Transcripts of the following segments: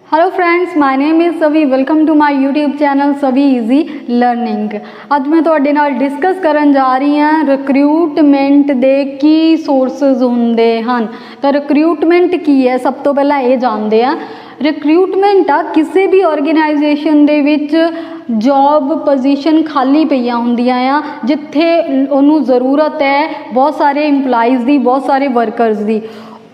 Hello friends, my name is Savi. Welcome to my YouTube channel Savi easy learning. अज मैं तुहाडे नाल डिस्कस करन जा रही हाँ रिक्रूटमेंट दे की सोर्सेज हुंदे हन। तो रिक्रूटमेंट की है, सब तो पहला ये जानते हैं। रिक्रूटमेंट आ किसी भी organisation they which job position खाली पईयां हुंदियां आ जिथे उन्होंने ज़रूरत है बहुत सारे इंपलाइज़ की, बहुत सारे वर्करस की।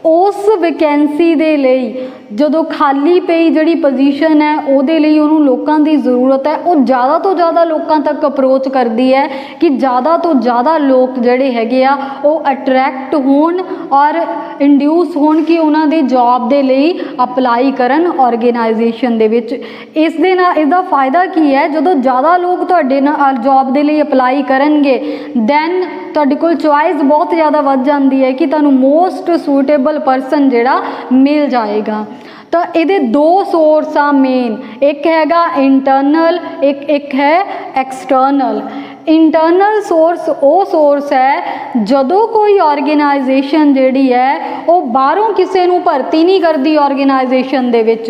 उस वैकेंसी दे लई जदों खाली पई जिहड़ी पोजीशन है उहदे लई उहनूं लोकां दी ज़रूरत है। वो ज़्यादा तो ज़्यादा लोकां तक अप्रोच करदी है कि ज़्यादा तो ज़्यादा लोग जिहड़े हैगे आ वो अट्रैक्ट होण और इंड्यूस होण कि उन्हां दे जॉब दे लई अपलाई करन ऑर्गेनाइजेशन दे विच। इस दे नाल इसदा फायदा की है, जदों ज़्यादा लोग तुहाडे नाल जॉब दे लई अपलाई करनगे दैन तुहाडे कोल चॉइस बहुत ज़्यादा वध जाती है कि तुहानूं मोस्ट सूटेबल परसन जिहड़ा मिल जाएगा। तो ये दो सोर्स आ मेन, एक हैगा इंटरनल, एक है एक्सटर्नल। इंटरनल सोर्स वो सोर्स है जदों कोई ऑर्गेनाइजेशन जिहड़ी है वो बाहरों किसी नूं भर्ती नहीं करती ऑर्गेनाइजेशन दे विच,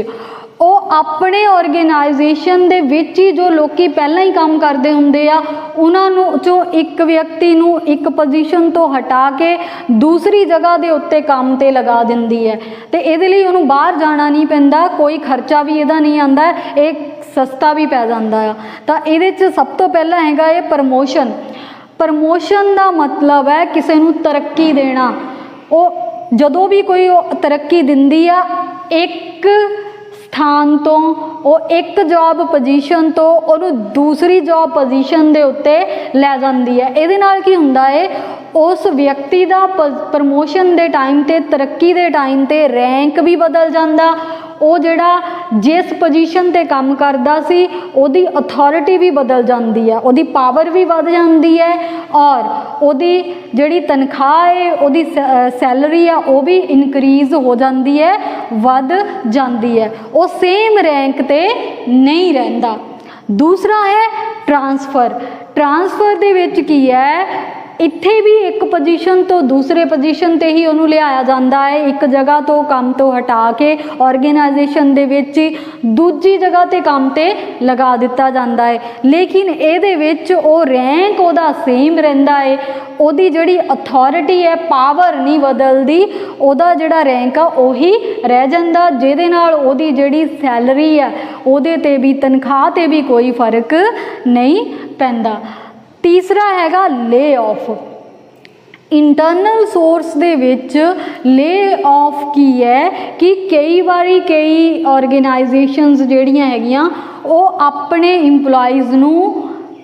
वो अपने ऑर्गेनाइजेशन दे विच ही जो लोग पहला ही काम करते होंगे आ उन्होंने चो एक व्यक्ति नूं एक पोजीशन तो हटा के दूसरी जगह के उत्ते काम ते लगा दिंदी है। तो ये लिए उन्होंने बाहर जाना नहीं पैंदा, कोई खर्चा भी इहदा नहीं आंदा, एक सस्ता भी पै जांदा है। तो ये सब तो पहला हैगा ये प्रमोशन। प्रमोशन का मतलब है किसी नूं तरक्की देना। वो जदों भी कोई तरक्की दिंदी आ एक स्थान तो वो एक जॉब पोजीशन तो उन्होंने दूसरी जॉब पोजीशन के उत्ते लै जाती है। ये नाल की हुंदा है उस व्यक्ति का प्रमोशन के टाइम ते तरक्की के टाइम ते रैंक भी बदल जाता। वो जिहड़ा जिस पोजीशन ते काम करदा सी उहदी अथॉरिटी भी बदल जाती है, उहदी पावर भी बढ़ जाती है और उहदी जिहड़ी तनख्वाह है उहदी सैलरी आ वो भी इनक्रीज हो जाती है, वध जाती है। वो सेम रैंक ते नहीं रहिंदा। दूसरा है ट्रांसफर। ट्रांसफर दे विच की है, इत्थे भी एक पोजीशन तो दूसरे पोजीशन ते ही उन्होंने लियाया जाता है, एक जगह तो काम तो हटा के ऑर्गेनाइजेशन दे विच दूजी जगह ते काम ते लगा दिता जाता है। लेकिन ये विच वो रैंक उहदा सेम रहिंदा है, उहदी जिहड़ी अथॉरिटी है पावर नहीं बदलदी, उहदा जिहड़ा रैंक आ उही रह जांदा, जिहदे नाल उहदी जिहड़ी सैलरी है उहदे ते भी तनख्वाह ते भी कोई फर्क नहीं पैंदा। तीसरा हैगा ले ऑफ। इंटरनल सोर्स दे विच ले ऑफ की है कि कई बारी कई ऑर्गेनाइजेशनस जिहड़ियां हैगियां वो अपने इंपलॉइज़ नूं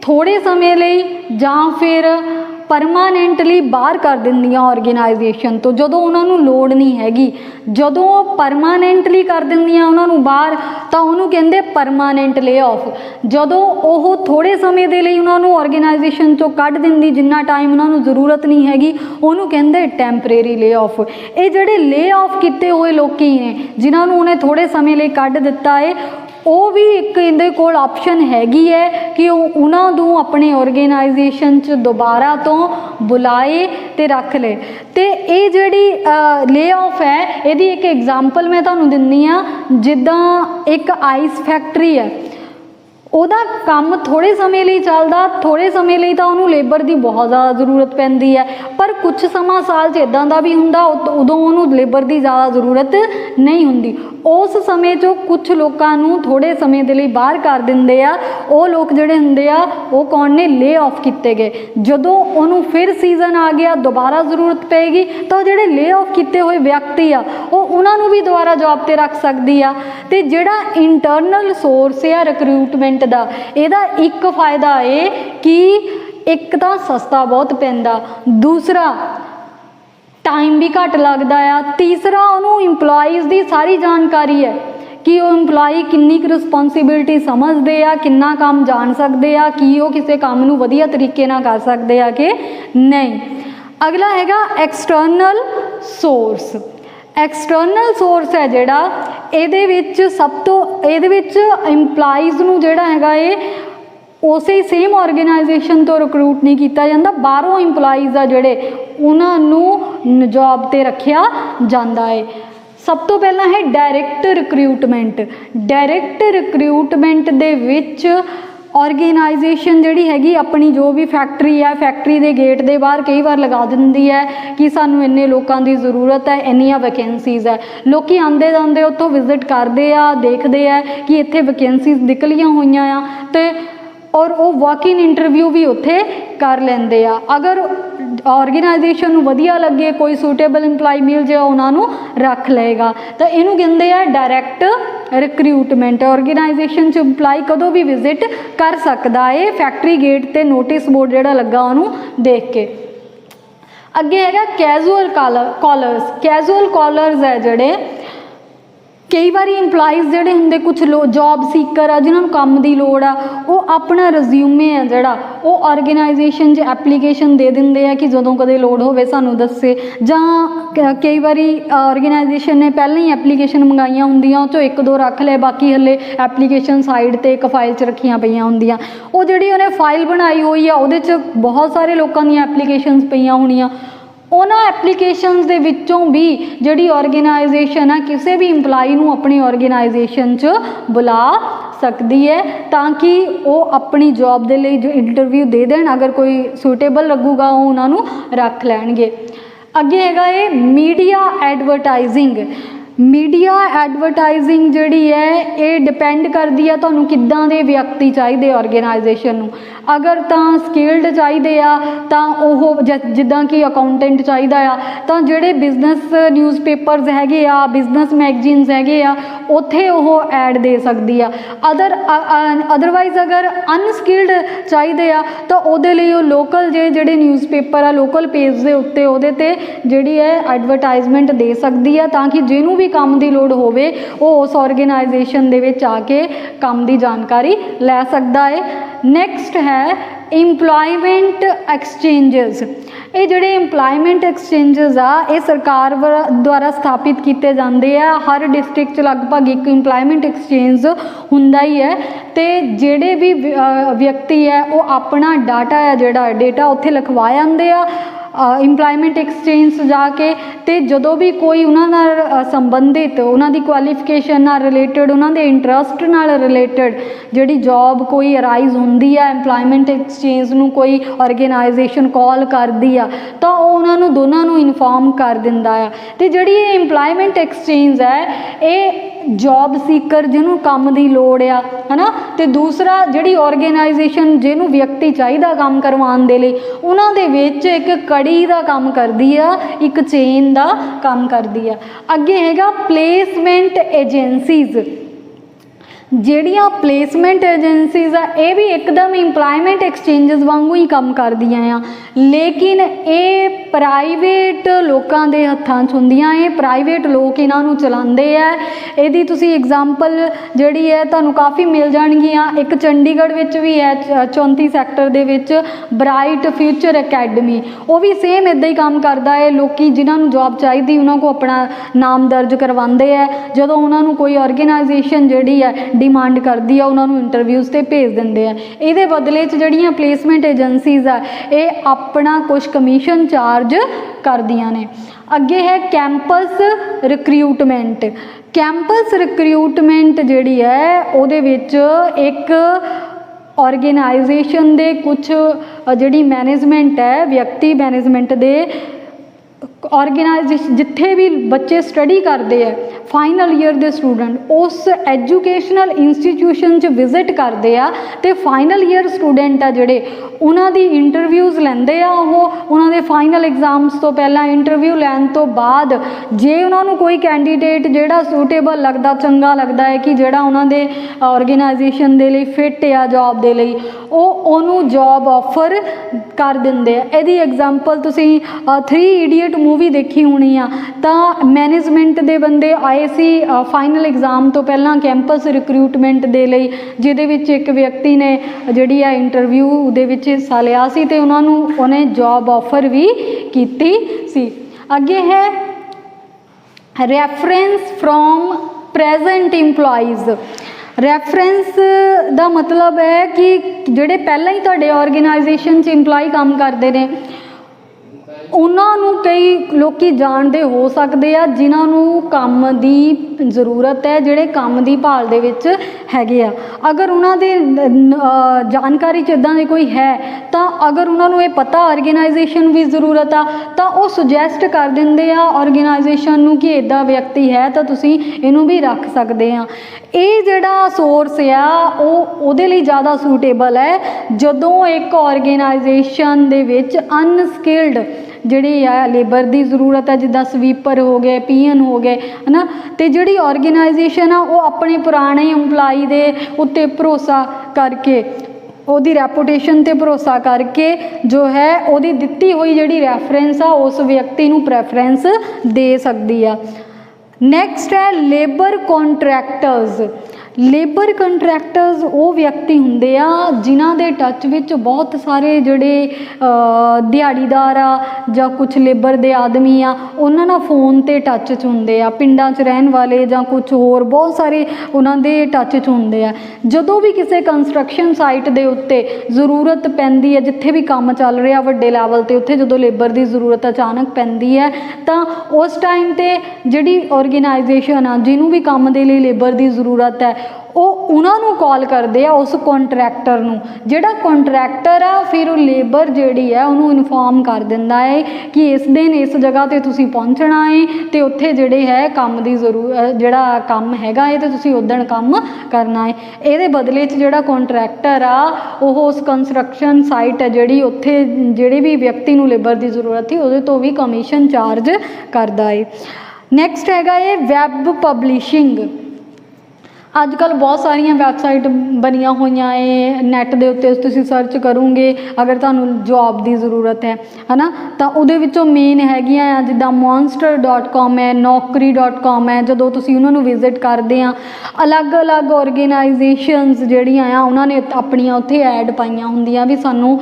थोड़े समय लई जां फिर परमानेंटली बाहर कर दिंदियां ऑर्गेनाइजेशन तो, जदों उन्होंने लोड़ नहीं हैगी। जदों परमानेंटली कर दिंदियां उन्होंने बाहर तो उन्होंने कहंदे परमानेंट ले ऑफ। जदों वो थोड़े समय के लिए उन्होंने ऑर्गेनाइजेशन चों कढ़ दिंदी, जिन्ना टाइम उन्होंने जरूरत नहीं हैगी, उन्होंने कहंदे टैंपरेरी ले ऑफ। ये जिहड़े ले ऑफ किए हुए लोग ने जिन्होंने उन्हें थोड़े समय लिए कढ़ दिता है, वो भी एक इहदे कोल ऑप्शन हैगी है कि उन्हां नूं अपने ऑर्गेनाइजेशन च दोबारा तो बुलाए ते रख ले। ते ये जिहड़ी ले ऑफ है इहदी एक एग्जाम्पल मैं तुहानूं दिंदी आ, जिद्दां एक आइस फैक्ट्री है, ਉਹਦਾ ਕੰਮ थोड़े समय लिए चलता, थोड़े समय लिए तो उन्होंने लेबर की बहुत ज़्यादा जरूरत पैंदी है, पर कुछ समा साल इदां दा भी हुंदा उदों उन्होंने लेबर की ज़्यादा जरूरत नहीं हुंदी। उस समय चो कुछ लोगों नूं थोड़े समय के लिए बाहर कर दिंदे आ, वो लोग जिहड़े हुंदे आ वो कौन ने ले ऑफ किए गए। जदों उन्होंने फिर सीजन आ गया दोबारा जरूरत पेगी तो जिहड़े ले ऑफ किए हुए व्यक्ति आ वो उन्होंने भी दोबारा जॉब पर रख सकती आ। ते जिहड़ा इंटरनल सोर्स है रिक्रूटमेंट दा, इहदा एक फायदा है कि एक तो सस्ता बहुत पैंदा, दूसरा टाइम भी घट लगता है, तीसरा उन्होंने इंपलॉइज़ की सारी जानकारी है कि वो इंपलॉई किन्नी रिस्पोंसिबिलिटी समझते आ, किन्ना काम जान सकते आ, कि वो किसी काम नूं वधिया तरीके नाल कर सकते आ कि नहीं। अगला हैगा एक्सटर्नल सोर्स। एक्सटर्नल सोर्स है जिहड़ा इहदे विच सब तो इहदे विच इंपलॉइज़ नूं जिहड़ा हैगा ये उसे सेम ऑर्गेनाइजेशन तो रिक्रूट नहीं किया जाता, बाहरों इंपलॉइज़ आ जिहड़े उन्हां नूं जॉब ते रखिया जाता है। सब तो पहला है डायरैक्ट रिक्रूटमेंट। डायरैक्ट रिक्रूटमेंट दे विच ऑर्गेनाइजेशन जिहड़ी हैगी अपनी जो भी फैक्ट्री है, फैक्ट्री के गेट के बाहर कई बार लगा दिंदी है कि सानू इन्ने लोगों की ज़रूरत है, इन्नियां वैकेंसीज़ है। लोग आंदे जांदे उत्थों विजिट करते आ, देखते हैं कि इत्थे वैकेंसीज़ निकलियां हुई आ ते और वो वॉक इन इंटरव्यू भी उत्थे कर लेंदे आ। अगर ऑर्गेनाइजेशन नूं वधिया लगे, कोई सूटेबल इंपलाई मिल जाए, उन्होंने रख लेगा। तो इनू कहते हैं डायरैक्ट रिक्रूटमेंट। ऑर्गेनाइजेशन च इंपलाई कदों भी विजिट कर सकता है फैक्ट्री गेट ते नोटिस बोर्ड जिहड़ा लगा उन्होंने देख के। अगे है कैजुअल कॉलर्स। कैजुअल कॉलर्स है जिहड़े कई बार इंपलाइज जोड़े होंगे कुछ जॉब सीकर आ जिन्होंने काम की लड़ आ, वो अपना रिज्यूमे है जोड़ा वो ऑर्गेनाइजेशन एप्लीकेशन दे देंगे है कि जो कदे लड़ हो सानू दसे। जां कई बार ऑर्गेनाइजेशन ने पहले ही एप्लीकेशन मंगाइया होंदियां चो एक दो रख ले, बाकी हले एप्लीकेशन साइड पर एक फाइल च रखियां पईयां होंदियां। वो जिहड़ी उन्हें फाइल बनाई हुई है उहदे च बहुत सारे लोगों दी एप्लीकेशनस पईयां होणियां। उन्होंने एप्लीकेशनस दे विच्चों भी जिहड़ी ऑर्गेनाइजेशन है किसी भी इंपलाई नूं अपनी ऑर्गेनाइजेशन च बुला सकती है ताकि वो अपनी जॉब के लिए जो इंटरव्यू दे देन, अगर कोई सूटेबल लगूगा वो उन्होंने रख लैणगे। अगे हैगा ये मीडिया एडवरटाइजिंग। मीडिया एडवरटाइजिंग जिहड़ी है ये डिपेंड करती है तुहानूं किद्दां दे व्यक्ति चाहिए ऑर्गेनाइजेशन नूं। अगर तां स्किल्ड चाहिए आ तां ओह जिद्दां कि अकाउंटेंट चाहिए आ तां जिहड़े बिजनस न्यूज़पेपर्स हैगे आ, बिजनस मैगजीन्स हैगे आ, उत्थे ओह ऐड दे सकदी आ। अदरवाइज अगर अनस्किल्ड चाहिए आ तो उहदे लई ओह लोकल जिहड़े न्यूज़पेपर आ लोकल पेज दे उत्ते उहदे ते जिहड़ी है एडवरटाइजमेंट दे सकदी आ ताकि जिहनूं भी काम की लोड़ होवे वो उस ऑर्गेनाइजेशन दे विच आके काम की जानकारी लै सकदा है। नैक्सट है इंपलॉयमेंट एक्सचेंजिज। ये जोड़े इंपलॉयमेंट एक्सचेंजिज आ ये सरकार द्वारा स्थापित किए जाते हैं। हर डिस्ट्रिक्ट च लगभग एक इंपलॉयमेंट एक्सचेंज हुंदा ही है। तो जोड़े भी व्यक्ति है वो अपना डाटा है जोड़ा डेटा उत्थे लिखवा आते हैं इंपलॉयमेंट एक्सचेंज जाके। तो जदों भी कोई उन्होंने संबंधित उन्होंने क्वालिफिकेशन नाल रिलेटेड उन्होंने इंटरस्ट नाल रिलेटेड जिहड़ी जॉब कोई अराइज होंदी है इंपलॉयमेंट एक्सचेंज नूं कोई ऑर्गेनाइजेशन कॉल करदी आ तो उन्होंने दोनों नूं इनफॉर्म कर दिंदा है। तो जिहड़ी इंपलॉयमेंट एक्सचेंज है ये जॉब सीकर जिन्हों काम की लोड़ आ है ना, तो दूसरा जिहड़ी ऑर्गेनाइजेशन जिन्हों व्यक्ति चाहिए काम करवाउण दे लई उन्हां दे विच एक कड़ी का काम करती है, एक चेन का काम करती है। अगे हैगा प्लेसमेंट एजेंसीज। ਜਿਹੜੀਆਂ प्लेसमेंट एजेंसीज आ ये भी एकदम इंपलॉयमेंट एक्सचेंजिज वांगू ही काम करदियां आ, लेकिन ये प्राइवेट लोगों के हत्थां 'च हुंदियां। ये प्राइवेट लोग इन्हां नूं चलाते हैं। यदि तुसी एग्जाम्पल जिहड़ी है तुहानूं काफ़ी मिल जाणगियां। एक चंडीगढ़ विच भी है 34 सैक्टर दे विच ब्राइट फ्यूचर अकैडमी, वो भी सेम इदां ही काम करता है। लोग जिन्होंने जॉब चाहिए उन्होंने को अपना नाम दर्ज करवाते हैं। जदों उन्होंने कोई ऑर्गेनाइजेशन जिहड़ी है डिमांड करती है उन्होंने इंटरव्यूज़ ते भेज देंगे हैं। ये बदले जड़ियाँ प्लेसमेंट एजेंसीज आ ये अपना कुछ कमीशन चार्ज करदियां ने। अगे है कैंपस रिक्रूटमेंट। कैंपस रिक्रूटमेंट जिहड़ी है उहदे विच एक ऑर्गेनाइजेशन दे कुछ जिहड़ी मैनेजमेंट है व्यक्ति मैनेजमेंट दे ऑर्गेनाइजेशन जिथे भी बच्चे स्टडी करते हैं फाइनल ईयर के स्टूडेंट उस एजुकेशनल इंस्टीट्यूशन विजिट करते हैं तो फाइनल ईयर स्टूडेंट आ जोड़े उन्होंने इंटरव्यूज़ लेंदे आ उन्होंने फाइनल एग्जाम्स तो पहला इंटरव्यू लैन तो बाद जे उन्होंने कोई कैंडीडेट जोड़ा सूटेबल लगता चंगा लगता है कि जोड़ा उन्होंने ऑर्गेनाइजेशन के लिए फिट आ जॉब के लिए वो जॉब ऑफर कर देंगे। यदि एग्जाम्पल तुसी 3 इडियट मूवी देखी होनी आ तो मैनेजमेंट के बंदे आए सी फाइनल एग्जाम तो पहला कैंपस रिक्रूटमेंट दे लई जिहदे विच एक व्यक्ति ने जिहड़ी आ इंटरव्यू दे विच हिस्सा लिया सी ते उन्हें जॉब ऑफर भी कीती सी। अगे है रेफरेंस फ्रॉम प्रेजेंट इंपलॉइज। रेफरेंस का मतलब है कि जिहड़े पहला ही तुहाडे ऑर्गेनाइजेशन च इंपलॉय काम करते हैं ਉਹਨਾਂ ਨੂੰ ਕਈ ਲੋਕੀ ਜਾਣਦੇ ਹੋ ਸਕਦੇ ਆ ਜਿਨ੍ਹਾਂ ਨੂੰ ਕੰਮ ਦੀ ਜ਼ਰੂਰਤ ਹੈ, ਜਿਹੜੇ ਕੰਮ ਦੀ ਭਾਲ ਦੇ ਵਿੱਚ ਹੈਗੇ ਆ। ਅਗਰ ਉਹਨਾਂ ਦੇ ਜਾਣਕਾਰੀ 'ਚ ਇੱਦਾਂ ਦੀ ਕੋਈ ਹੈ ਤਾਂ ਅਗਰ ਉਹਨਾਂ ਨੂੰ ਇਹ ਪਤਾ ਆਰਗੇਨਾਈਜੇਸ਼ਨ ਦੀ ਜ਼ਰੂਰਤ ਆ ਤਾਂ ਉਹ ਸੁਜੈਸਟ ਕਰ ਦਿੰਦੇ ਆ ਆਰਗੇਨਾਈਜੇਸ਼ਨ ਨੂੰ ਕਿ ਇੱਦਾਂ ਵਿਅਕਤੀ ਹੈ ਤਾਂ ਤੁਸੀਂ ਇਹਨੂੰ ਵੀ ਰੱਖ ਸਕਦੇ ਆ। ਇਹ ਜਿਹੜਾ ਸੋਰਸ ਆ ਉਹ ਉਹਦੇ ਲਈ ਜ਼ਿਆਦਾ ਸੂਟੇਬਲ ਹੈ ਜਦੋਂ ਇੱਕ ਆਰਗੇਨਾਈਜੇਸ਼ਨ ਦੇ ਵਿੱਚ ਅਨਸਕਿਲਡ ਜਿਹੜੀ ਆ ਲੇਬਰ ਦੀ ਜ਼ਰੂਰਤ ਹੈ, ਜਿੱਦਾਂ ਸਵੀਪਰ ਹੋ ਗਏ, ਪੀਐਨ ਹੋ ਗਏ, ਹੈ ਨਾ। ਅਤੇ ਜਿਹੜੀ ਆਰਗੇਨਾਈਜੇਸ਼ਨ ਆ ਉਹ ਆਪਣੇ ਪੁਰਾਣੇ ਇੰਪਲਾਈ ਦੇ ਉੱਤੇ ਭਰੋਸਾ ਕਰਕੇ, ਉਹਦੀ ਰੈਪੂਟੇਸ਼ਨ 'ਤੇ ਭਰੋਸਾ ਕਰਕੇ ਜੋ ਹੈ ਉਹਦੀ ਦਿੱਤੀ ਹੋਈ ਜਿਹੜੀ ਰੈਫਰੈਂਸ ਆ ਉਸ ਵਿਅਕਤੀ ਨੂੰ ਪ੍ਰੈਫਰੈਂਸ ਦੇ ਸਕਦੀ ਆ। ਨੈਕਸਟ ਹੈ ਲੇਬਰ ਕੰਟਰੈਕਟਰਸ। ਲੇਬਰ ਕੰਟਰੈਕਟਰਸ ਉਹ ਵਿਅਕਤੀ ਹੁੰਦੇ ਆ ਜਿਨ੍ਹਾਂ ਦੇ ਟੱਚ ਵਿੱਚ ਬਹੁਤ ਸਾਰੇ ਜਿਹੜੇ ਦਿਹਾੜੀਦਾਰ ਆ ਜਾਂ ਕੁਛ ਲੇਬਰ ਦੇ ਆਦਮੀ ਆ, ਉਹਨਾਂ ਨਾਲ ਫੋਨ 'ਤੇ ਟੱਚ 'ਚ ਹੁੰਦੇ ਆ। ਪਿੰਡਾਂ 'ਚ ਰਹਿਣ ਵਾਲੇ ਜਾਂ ਕੁਛ ਹੋਰ ਬਹੁਤ ਸਾਰੇ ਉਹਨਾਂ ਦੇ ਟੱਚ 'ਚ ਹੁੰਦੇ ਆ। ਜਦੋਂ ਵੀ ਕਿਸੇ ਕੰਸਟਰਕਸ਼ਨ ਸਾਈਟ ਦੇ ਉੱਤੇ ਜ਼ਰੂਰਤ ਪੈਂਦੀ ਹੈ, ਜਿੱਥੇ ਵੀ ਕੰਮ ਚੱਲ ਰਿਹਾ ਵੱਡੇ ਲੈਵਲ 'ਤੇ, ਉੱਥੇ ਜਦੋਂ ਲੇਬਰ ਦੀ ਜ਼ਰੂਰਤ ਅਚਾਨਕ ਪੈਂਦੀ ਹੈ ਤਾਂ ਉਸ ਟਾਈਮ 'ਤੇ ਜਿਹੜੀ ਆਰਗੇਨਾਈਜੇਸ਼ਨ ਆ ਜਿਹਨੂੰ ਵੀ ਕੰਮ ਦੇ ਲਈ ਲੇਬਰ ਦੀ ਜ਼ਰੂਰਤ ਹੈ ਉਹ ਉਹਨਾਂ ਨੂੰ ਕਾਲ ਕਰਦੇ ਆ, ਉਸ ਕੰਟਰੈਕਟਰ ਨੂੰ। ਜਿਹੜਾ ਕੰਟਰੈਕਟਰ ਆ ਫਿਰ ਉਹ ਲੇਬਰ ਜਿਹੜੀ ਹੈ ਉਹਨੂੰ ਇਨਫੋਰਮ ਕਰ ਦਿੰਦਾ ਹੈ ਕਿ ਇਸ ਦਿਨ ਇਸ ਜਗ੍ਹਾ 'ਤੇ ਤੁਸੀਂ ਪਹੁੰਚਣਾ ਹੈ ਅਤੇ ਉੱਥੇ ਜਿਹੜੇ ਹੈ ਕੰਮ ਦੀ ਜਿਹੜਾ ਕੰਮ ਹੈਗਾ ਹੈ ਅਤੇ ਤੁਸੀਂ ਉੱਦਣ ਕੰਮ ਕਰਨਾ ਹੈ। ਇਹਦੇ ਬਦਲੇ 'ਚ ਜਿਹੜਾ ਕੰਟਰੈਕਟਰ ਆ ਉਹ ਉਸ ਕੰਸਟਰਕਸ਼ਨ ਸਾਈਟ ਹੈ ਜਿਹੜੀ ਉੱਥੇ ਜਿਹੜੇ ਵੀ ਵਿਅਕਤੀ ਨੂੰ ਲੇਬਰ ਦੀ ਜ਼ਰੂਰਤ ਸੀ ਉਹਦੇ ਤੋਂ ਵੀ ਕਮਿਸ਼ਨ ਚਾਰਜ ਕਰਦਾ ਹੈ। ਨੈਕਸਟ ਹੈਗਾ ਇਹ ਵੈਬ ਪਬਲਿਸ਼ਿੰਗ। ਅੱਜ ਕੱਲ੍ਹ ਬਹੁਤ ਸਾਰੀਆਂ ਵੈਬਸਾਈਟ ਬਣੀਆਂ ਹੋਈਆਂ ਏ, ਨੈੱਟ ਦੇ ਉੱਤੇ ਤੁਸੀਂ ਸਰਚ ਕਰੋਗੇ ਅਗਰ ਤੁਹਾਨੂੰ ਜੋਬ ਦੀ ਜ਼ਰੂਰਤ ਹੈ ਨਾ, ਤਾਂ ਉਹਦੇ ਵਿੱਚੋਂ ਮੇਨ ਹੈਗੀਆਂ ਆ ਜਿੱਦਾਂ monster.com ਹੈ, naukri.com ਹੈ। ਜਦੋਂ ਤੁਸੀਂ ਉਹਨਾਂ ਨੂੰ ਵਿਜ਼ਿਟ ਕਰਦੇ ਆ, ਅਲੱਗ-ਅਲੱਗ ਆਰਗੇਨਾਈਜੇਸ਼ਨਸ ਜਿਹੜੀਆਂ ਆ ਉਹਨਾਂ ਨੇ ਆਪਣੀਆਂ ਉੱਥੇ ਐਡ ਪਾਈਆਂ ਹੁੰਦੀਆਂ ਵੀ ਸਾਨੂੰ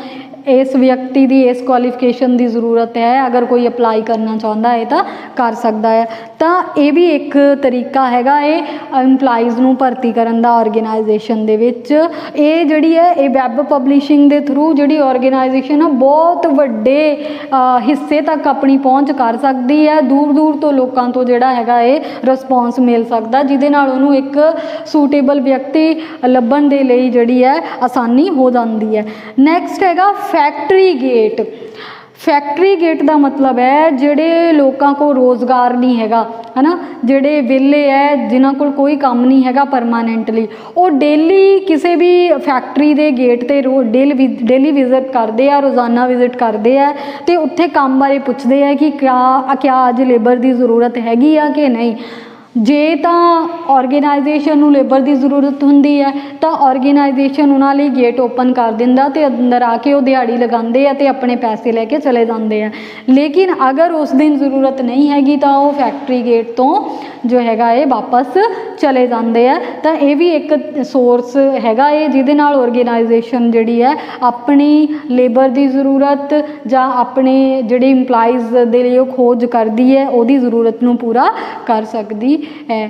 ਇਸ ਵਿਅਕਤੀ ਦੀ ਇਸ ਕੁਆਲੀਫਿਕੇਸ਼ਨ ਦੀ ਜ਼ਰੂਰਤ ਹੈ, ਅਗਰ ਕੋਈ ਅਪਲਾਈ ਕਰਨਾ ਚਾਹੁੰਦਾ ਹੈ ਤਾਂ ਕਰ ਸਕਦਾ ਹੈ। ਤਾਂ ਇਹ ਵੀ ਇੱਕ ਤਰੀਕਾ ਹੈਗਾ ਇਹ ਇੰਪਲਾਈਜ਼ ਨੂੰ ਭਰਤੀ ਕਰਨ ਦਾ ਆਰਗੇਨਾਈਜੇਸ਼ਨ ਦੇ ਵਿੱਚ। ਇਹ ਜਿਹੜੀ ਹੈ ਇਹ ਵੈਬ ਪਬਲਿਸ਼ਿੰਗ ਦੇ ਥਰੂ ਜਿਹੜੀ ਆਰਗੇਨਾਈਜੇਸ਼ਨ ਆ ਬਹੁਤ ਵੱਡੇ ਹਿੱਸੇ ਤੱਕ ਆਪਣੀ ਪਹੁੰਚ ਕਰ ਸਕਦੀ ਹੈ। ਦੂਰ ਦੂਰ ਤੋਂ ਲੋਕਾਂ ਤੋਂ ਜਿਹੜਾ ਹੈਗਾ ਇਹ ਰਿਸਪੌਂਸ ਮਿਲ ਸਕਦਾ, ਜਿਹਦੇ ਨਾਲ ਉਹਨੂੰ ਇੱਕ ਸੂਟੇਬਲ ਵਿਅਕਤੀ ਲੱਭਣ ਦੇ ਲਈ ਜਿਹੜੀ ਹੈ ਆਸਾਨੀ ਹੋ ਜਾਂਦੀ ਹੈ। ਨੈਕਸਟ ਹੈਗਾ ਫੈਕਟਰੀ ਗੇਟ। ਫੈਕਟਰੀ ਗੇਟ ਦਾ ਮਤਲਬ ਹੈ ਜਿਹੜੇ ਲੋਕਾਂ ਕੋਲ ਰੋਜ਼ਗਾਰ ਨਹੀਂ ਹੈਗਾ, ਹੈ ਨਾ, ਜਿਹੜੇ ਵਿਹਲੇ ਹੈ ਜਿਨ੍ਹਾਂ ਕੋਲ ਕੋਈ ਕੰਮ ਨਹੀਂ ਹੈਗਾ ਪਰਮਾਨੈਂਟਲੀ, ਉਹ ਡੇਲੀ ਕਿਸੇ ਵੀ ਫੈਕਟਰੀ ਦੇ ਗੇਟ 'ਤੇ ਡੇਲੀ ਵਿਜ਼ਿਟ ਕਰਦੇ ਆ, ਰੋਜ਼ਾਨਾ ਵਿਜ਼ਿਟ ਕਰਦੇ ਆ ਅਤੇ ਉੱਥੇ ਕੰਮ ਬਾਰੇ ਪੁੱਛਦੇ ਆ ਕਿ ਕਿਆ ਅੱਜ ਲੇਬਰ ਦੀ ਜ਼ਰੂਰਤ ਹੈਗੀ ਆ ਕਿ ਨਹੀਂ। ਜੇ ਤਾਂ ਆਰਗੇਨਾਈਜੇਸ਼ਨ ਨੂੰ ਲੇਬਰ ਦੀ ਜ਼ਰੂਰਤ ਹੁੰਦੀ ਹੈ ਤਾਂ ਆਰਗੇਨਾਈਜੇਸ਼ਨ ਉਹਨਾਂ ਲਈ ਗੇਟ ਓਪਨ ਕਰ ਦਿੰਦਾ ਅਤੇ ਅੰਦਰ ਆ ਕੇ ਉਹ ਦਿਹਾੜੀ ਲਗਾਉਂਦੇ ਆ ਅਤੇ ਆਪਣੇ ਪੈਸੇ ਲੈ ਕੇ ਚਲੇ ਜਾਂਦੇ ਆ। ਲੇਕਿਨ ਅਗਰ ਉਸ ਦਿਨ ਜ਼ਰੂਰਤ ਨਹੀਂ ਹੈਗੀ ਤਾਂ ਉਹ ਫੈਕਟਰੀ ਗੇਟ ਤੋਂ ਜੋ ਹੈਗਾ ਇਹ ਵਾਪਸ ਚਲੇ ਜਾਂਦੇ ਆ। ਤਾਂ ਇਹ ਵੀ ਇੱਕ ਸੋਰਸ ਹੈਗਾ ਇਹ ਜਿਹਦੇ ਨਾਲ ਆਰਗੇਨਾਈਜੇਸ਼ਨ ਜਿਹੜੀ ਹੈ ਆਪਣੀ ਲੇਬਰ ਦੀ ਜ਼ਰੂਰਤ ਜਾਂ ਆਪਣੇ ਜਿਹੜੇ ਇੰਪਲਾਈਜ਼ ਦੇ ਲਈ ਉਹ ਖੋਜ ਕਰਦੀ ਹੈ ਉਹਦੀ ਜ਼ਰੂਰਤ ਨੂੰ ਪੂਰਾ ਕਰ ਸਕਦੀ ਹੈ।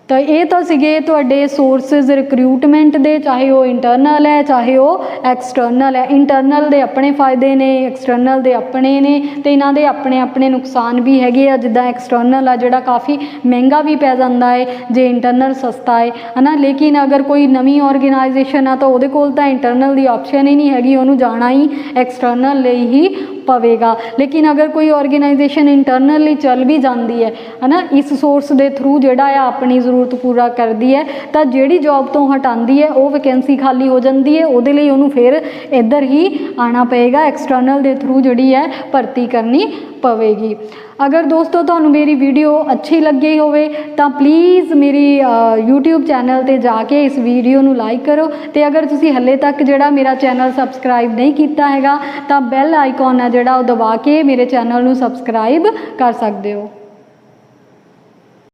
ਤਾਂ ਇਹ ਤਾਂ ਸੀਗੇ ਤੁਹਾਡੇ ਸੋਰਸਿਸ ਰਿਕਰੂਟਮੈਂਟ ਦੇ, ਚਾਹੇ ਉਹ ਇੰਟਰਨਲ ਹੈ ਚਾਹੇ ਉਹ ਐਕਸਟਰਨਲ ਹੈ। ਇੰਟਰਨਲ ਦੇ ਆਪਣੇ ਫਾਇਦੇ ਨੇ, ਐਕਸਟਰਨਲ ਦੇ ਆਪਣੇ ਨੇ, ਅਤੇ ਇਹਨਾਂ ਦੇ ਆਪਣੇ ਆਪਣੇ ਨੁਕਸਾਨ ਵੀ ਹੈਗੇ ਆ। ਜਿੱਦਾਂ ਐਕਸਟਰਨਲ ਆ ਜਿਹੜਾ ਕਾਫੀ ਮਹਿੰਗਾ ਵੀ ਪੈ ਜਾਂਦਾ ਹੈ ਜੇ ਇੰਟਰਨਲ ਸਸਤਾ ਹੈ ਨਾ। ਲੇਕਿਨ ਅਗਰ ਕੋਈ ਨਵੀਂ ਆਰਗੇਨਾਈਜੇਸ਼ਨ ਆ ਤਾਂ ਉਹਦੇ ਕੋਲ ਤਾਂ ਇੰਟਰਨਲ ਦੀ ਆਪਸ਼ਨ ਹੀ ਨਹੀਂ ਹੈਗੀ, ਉਹਨੂੰ ਜਾਣਾ ਹੀ ਐਕਸਟਰਨਲ ਲਈ ਹੀ ਪਵੇਗਾ। ਲੇਕਿਨ ਅਗਰ ਕੋਈ ਆਰਗੇਨਾਈਜੇਸ਼ਨ ਇੰਟਰਨਲੀ ਚੱਲ ਵੀ ਜਾਂਦੀ ਹੈ ਨਾ, ਇਸ ਸੋਰਸ ਦੇ ਥਰੂ ਜਿਹੜਾ ਆ ਆਪਣੀ ਜ਼ਰੂਰਤ ਪੂਰਾ ਕਰਦੀ ਹੈ, ਤਾਂ ਜਿਹੜੀ ਜੋਬ ਤੋਂ ਹਟਾਉਂਦੀ ਹੈ ਉਹ ਵੈਕੈਂਸੀ ਖਾਲੀ ਹੋ ਜਾਂਦੀ ਹੈ, ਉਹਦੇ ਲਈ ਉਹਨੂੰ ਫਿਰ ਇੱਧਰ ਹੀ ਆਉਣਾ ਪਏਗਾ, ਐਕਸਟਰਨਲ ਦੇ ਥਰੂ ਜਿਹੜੀ ਹੈ ਭਰਤੀ ਕਰਨੀ ਪਵੇਗੀ। ਅਗਰ ਦੋਸਤੋ ਤੁਹਾਨੂੰ ਮੇਰੀ ਵੀਡੀਓ ਅੱਛੀ ਲੱਗੀ ਹੋਵੇ ਤਾਂ ਪਲੀਜ਼ ਮੇਰੀ YouTube ਚੈਨਲ 'ਤੇ ਜਾ ਕੇ ਇਸ ਵੀਡੀਓ ਨੂੰ ਲਾਈਕ ਕਰੋ, ਅਤੇ ਅਗਰ ਤੁਸੀਂ ਹਾਲੇ ਤੱਕ ਜਿਹੜਾ ਮੇਰਾ ਚੈਨਲ ਸਬਸਕ੍ਰਾਈਬ ਨਹੀਂ ਕੀਤਾ ਹੈਗਾ ਤਾਂ ਬੈਲ ਆਈਕਨ ਹੈ ਜਿਹੜਾ ਉਹ ਦਬਾ ਕੇ ਮੇਰੇ ਚੈਨਲ ਨੂੰ ਸਬਸਕ੍ਰਾਈਬ ਕਰ ਸਕਦੇ ਹੋ।